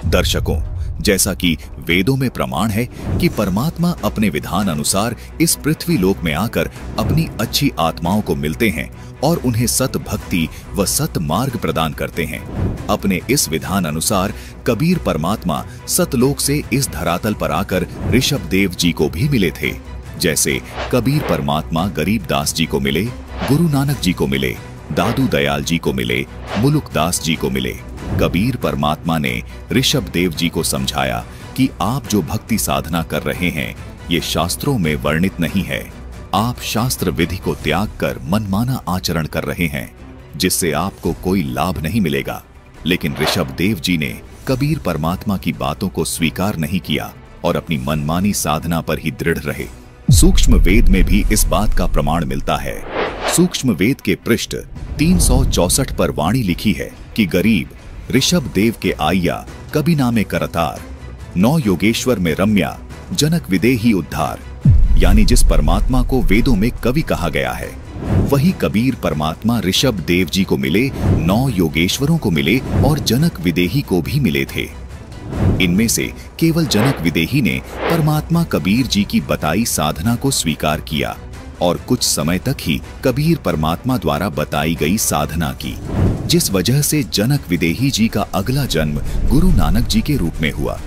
दर्शकों, जैसा कि वेदों में प्रमाण है कि परमात्मा अपने विधान अनुसार इस पृथ्वी लोक में आकर अपनी अच्छी आत्माओं को मिलते हैं और उन्हें सत भक्ति व सत मार्ग प्रदान करते हैं। अपने इस विधान अनुसार कबीर परमात्मा सतलोक से इस धरातल पर आकर ऋषभ देव जी को भी मिले थे। जैसे कबीर परमात्मा गरीबदास जी को मिले, गुरु नानक जी को मिले, दादू दयाल जी को मिले, मुलुकदास जी को मिले। कबीर परमात्मा ने ऋषभ देव जी को समझाया कि आप जो भक्ति साधना कर रहे हैं ये शास्त्रों में वर्णित नहीं है। आप शास्त्र विधि को त्याग कर मनमाना आचरण कर रहे हैं जिससे आपको कोई लाभ नहीं मिलेगा। लेकिन ऋषभ देव जी ने कबीर परमात्मा की बातों को स्वीकार नहीं किया और अपनी मनमानी साधना पर ही दृढ़ रहे। सूक्ष्म वेद में भी इस बात का प्रमाण मिलता है। सूक्ष्म वेद के पृष्ठ 364 पर वाणी लिखी है कि गरीब ऋषभ देव के आइया कभी नामे करतार, 9 योगेश्वर में रम्या जनक विदेही उद्धार। यानी जिस परमात्मा को वेदों में कवि कहा गया है वही कबीर परमात्मा ऋषभ देव जी को मिले, 9 योगेश्वरों को मिले और जनक विदेही को भी मिले थे। इनमें से केवल जनक विदेही ने परमात्मा कबीर जी की बताई साधना को स्वीकार किया और कुछ समय तक ही कबीर परमात्मा द्वारा बताई गई साधना की, जिस वजह से जनक विदेही जी का अगला जन्म गुरु नानक जी के रूप में हुआ।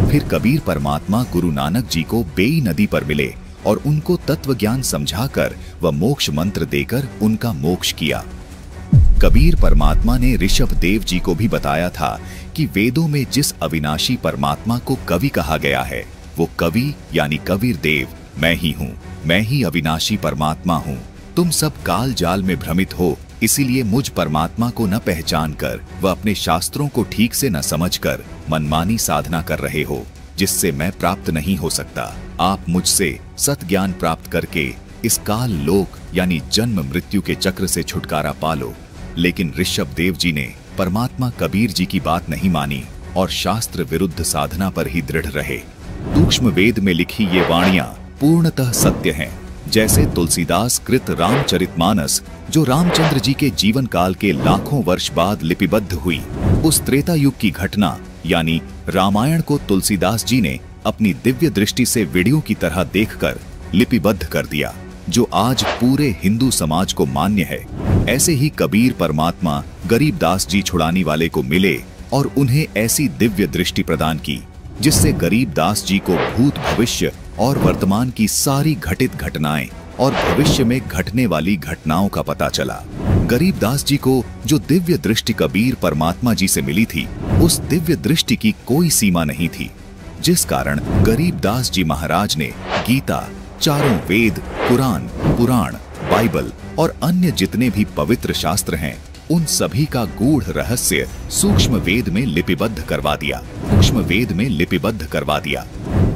फिर कबीर परमात्मा गुरु नानक जी को बेई नदी पर मिले और उनको तत्व ज्ञान समझाकर व मोक्ष मंत्र देकर उनका मोक्ष किया। कबीर परमात्मा ने ऋषभ देव जी को भी बताया था कि वेदों में जिस अविनाशी परमात्मा को कवि कहा गया है वो कवि यानी कबीर देव मैं ही हूँ, मैं ही अविनाशी परमात्मा हूँ। तुम सब काल जाल में भ्रमित हो, इसीलिए मुझ परमात्मा को न पहचान कर व अपने शास्त्रों को ठीक से न समझकर मनमानी साधना कर रहे हो जिससे मैं प्राप्त नहीं हो सकता। आप मुझसे सत ज्ञान प्राप्त करके इस काल लोक यानी जन्म मृत्यु के चक्र से छुटकारा पालो। लेकिन ऋषभ देव जी ने परमात्मा कबीर जी की बात नहीं मानी और शास्त्र विरुद्ध साधना पर ही दृढ़ रहे। सूक्ष्म वेद में लिखी ये वाणियां पूर्णतः सत्य हैं। जैसे तुलसीदास कृत रामचरितमानस जो रामचंद्र जी के जीवन काल के लाखों वर्ष बाद लिपिबद्ध हुई, उस त्रेता युग की घटना यानी रामायण को तुलसीदास जी ने अपनी दिव्य दृष्टि से वीडियो की तरह देखकर लिपिबद्ध कर दिया, जो आज पूरे हिंदू समाज को मान्य है। ऐसे ही कबीर परमात्मा गरीबदास जी छुड़ाने वाले को मिले और उन्हें ऐसी दिव्य दृष्टि प्रदान की जिससे गरीबदास जी को भूत भविष्य और वर्तमान की सारी घटित घटनाएं और भविष्य में घटने वाली घटनाओं का पता चला। गरीबदास जी को जो दिव्य दृष्टि कबीर परमात्मा जी से मिली थी उस दिव्य दृष्टि की कोई सीमा नहीं थी, जिस कारण गरीबदास जी महाराज ने गीता, चारों वेद, कुरान, पुराण, बाइबल और अन्य जितने भी पवित्र शास्त्र हैं उन सभी का गूढ़ रहस्य सूक्ष्म वेद में लिपिबद्ध करवा दिया। सूक्ष्म वेद में लिपिबद्ध करवा दिया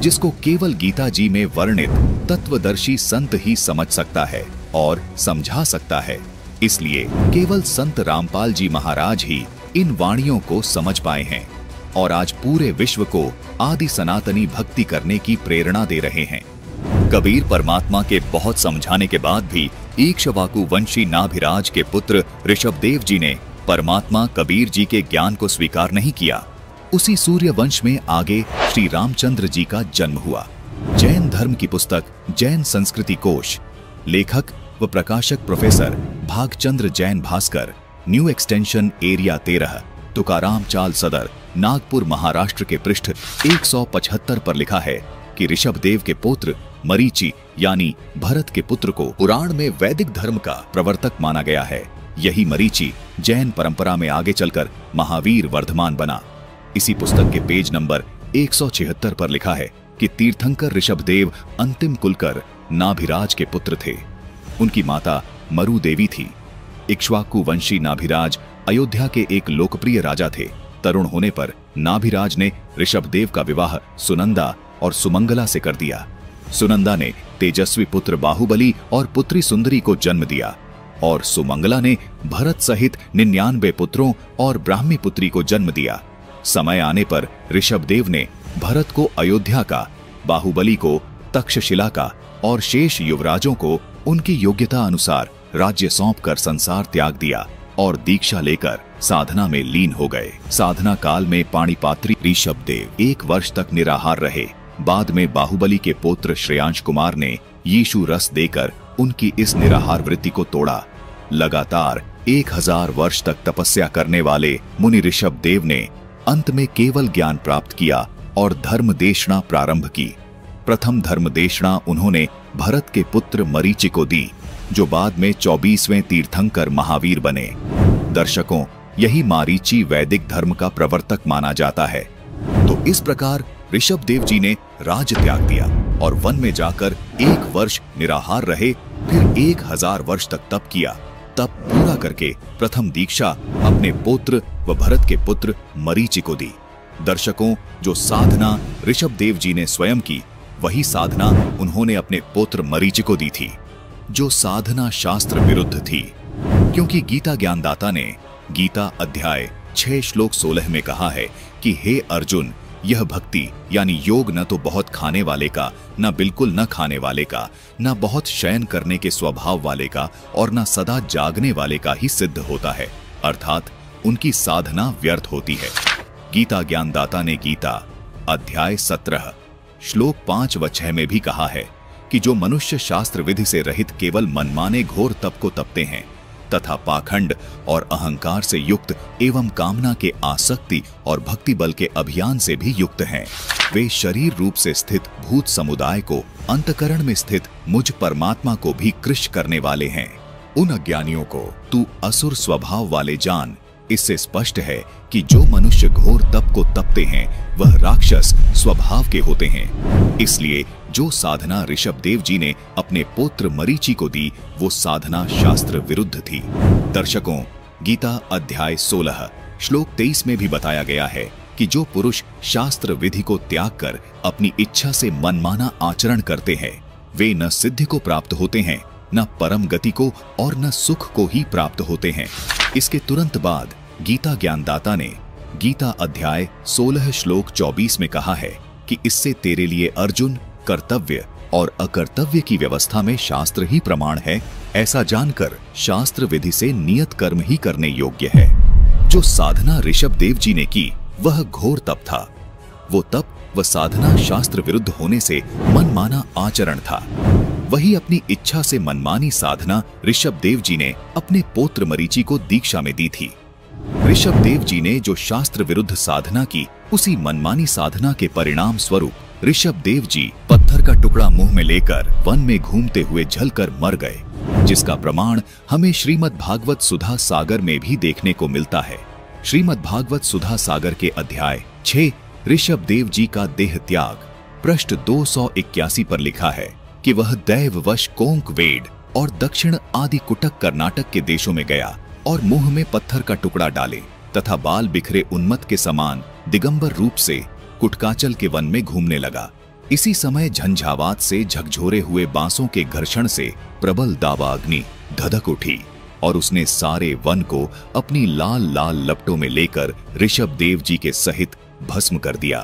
जिसको केवल गीता जी में वर्णित तत्वदर्शी संत ही समझ सकता है और समझा सकता है। इसलिए केवल संत रामपाल जी महाराज ही इन वाणियों को समझ पाए हैं और आज पूरे विश्व को आदि सनातनी भक्ति करने की प्रेरणा दे रहे हैं। कबीर परमात्मा के बहुत समझाने के बाद भी इक्ष्वाकु वंशी नाभिराज के पुत्र ऋषभ देव जी ने परमात्मा कबीर जी के ज्ञान को स्वीकार नहीं किया। उसी सूर्य वंश में आगे श्री रामचंद्र जी का जन्म हुआ। जैन धर्म की पुस्तक जैन संस्कृति कोश, लेखक व प्रकाशक professor Bhagchandra Jain Bhaskar, new extension area 13, Tukaram चाल सदर, नागपुर महाराष्ट्र के पृष्ठ 175 पर लिखा है कि ऋषभ देव के पुत्र मरीचि यानी भरत के पुत्र को पुराण में वैदिक धर्म का प्रवर्तक माना गया है। यही मरीचि जैन परंपरा में आगे चलकर महावीर वर्धमान बना। इसी पुस्तक के पेज नंबर 176 पर लिखा है कि तीर्थंकर ऋषभ देव अंतिम कुलकर नाभिराज के पुत्र थे। उनकी माता मरु देवी थी। इक्ष्वाकु वंशी नाभिराज अयोध्या के एक लोकप्रिय राजा थे। तरुण होने पर नाभिराज ने ऋषभ देव का विवाह सुनंदा और सुमंगला से कर दिया। सुनंदा ने तेजस्वी पुत्र बाहुबली और पुत्री सुंदरी को जन्म दिया और सुमंगला ने भरत सहित 99 पुत्रों और ब्राह्मी पुत्री को जन्म दिया। समय आने पर ऋषभ देव ने भरत को अयोध्या का, बाहुबली को तक्षशिला का और शेष युवराजों को उनकी योग्यता अनुसार राज्य सौंपकर संसार त्याग दिया और दीक्षा लेकर साधना में लीन हो गए। साधना काल में पाणिपात्री ऋषभदेव 1 वर्ष तक निराहार रहे। बाद में बाहुबली के पुत्र श्रेयांश कुमार ने यीशु रस देकर उनकी इस निराहार वृत्ति को तोड़ा। लगातार 1000 वर्ष तक तपस्या करने वाले मुनि ऋषभदेव ने अंत में केवल ज्ञान प्राप्त किया और धर्म देशना प्रारंभ की। प्रथम धर्म देशना उन्होंने भरत के पुत्र मरीचि को दी, जो बाद में 24वें तीर्थंकर महावीर बने। दर्शकों, यही मरीचि वैदिक धर्म का प्रवर्तक माना जाता है। तो इस प्रकार ऋषभदेव जी ने राज त्याग दिया और वन में जाकर 1 वर्ष निराहार रहे, फिर 1000 वर्ष तक तप किया। तप पूरा करके प्रथम दीक्षा अपने पुत्र व भरत के पुत्र मरीचि को दी। दर्शकों, जो साधना ऋषभदेव जी ने स्वयं की, वही साधना उन्होंने अपने पुत्र मरीचि को दी थी, जो साधना शास्त्र विरुद्ध थी। क्योंकि गीता ज्ञानदाता ने गीता अध्याय 6 श्लोक 16 में कहा है कि हे अर्जुन, यह भक्ति यानी योग न तो बहुत खाने वाले का, न बिल्कुल न खाने वाले का, न बहुत शयन करने के स्वभाव वाले का, और न सदा जागने वाले का ही सिद्ध होता है, अर्थात उनकी साधना व्यर्थ होती है। गीता ज्ञानदाता ने गीता अध्याय 17 श्लोक 5 व 6 में भी कहा है कि जो मनुष्य शास्त्र विधि से रहित केवल मनमाने घोर तप को तपते हैं तथा पाखंड और अहंकार से युक्त एवं कामना के आसक्ति और भक्ति बल के अभियान से भी युक्त हैं, वे शरीर रूप से स्थित भूत समुदाय को अंतकरण में स्थित मुझ परमात्मा को भी कृश करने वाले हैं। उन अज्ञानियों को तू असुर स्वभाव वाले जान। इससे स्पष्ट है कि जो मनुष्य घोर तप को तपते हैं वह राक्षस स्वभाव के होते हैं। इसलिए जो साधना ऋषभदेव जी ने अपने पुत्र मरीचि को दी, वो साधना शास्त्र विरुद्ध थी। दर्शकों, गीता अध्याय 16 श्लोक 23 में भी बताया गया है कि जो पुरुष शास्त्र विधि को त्याग कर अपनी इच्छा से मनमाना आचरण करते हैं, वे न सिद्धि को प्राप्त होते हैं, न परम गति को और न सुख को ही प्राप्त होते हैं। इसके तुरंत बाद गीता ज्ञानदाता ने गीता अध्याय 16 श्लोक 24 में कहा है कि इससे तेरे लिए अर्जुन कर्तव्य और अकर्तव्य की व्यवस्था में शास्त्र ही प्रमाण है। ऐसा जानकर शास्त्र विधि से नियत कर्म ही करने योग्य है। जो साधना ऋषभदेव जी ने की वह घोर तप था। वो तप व साधना शास्त्र विरुद्ध होने से मनमाना आचरण था। वही अपनी इच्छा से मनमानी साधना ऋषभदेव जी ने अपने पुत्र मरीचि को दीक्षा में दी थी। ऋषभदेव जी ने जो शास्त्र विरुद्ध साधना की, उसी मनमानी साधना के परिणाम स्वरूप ऋषभदेव जी पत्थर का टुकड़ा मुंह में लेकर वन में घूमते हुए जलकर मर गए, जिसका प्रमाण हमें श्रीमद् भागवत सुधा सागर में भी देखने को मिलता है। श्रीमद् भागवत सुधा सागर के अध्याय 6 ऋषभदेव जी का देह त्याग पृष्ठ 281 पर लिखा है कि वह दैववश कोंक वेड और दक्षिण आदि कुटक कर्नाटक के देशों में गया और मुंह में पत्थर का टुकड़ा डाले तथा बाल बिखरे उन्मत्त के समान दिगंबर रूप से कुटकाचल के वन में घूमने लगा। इसी समय झंझावात से झकझोरे हुए बांसों के घर्षण से प्रबल दावा अग्नि धधक उठी और उसने सारे वन को अपनी लाल लाल लपटों में लेकर ऋषभदेव जी के सहित भस्म कर दिया।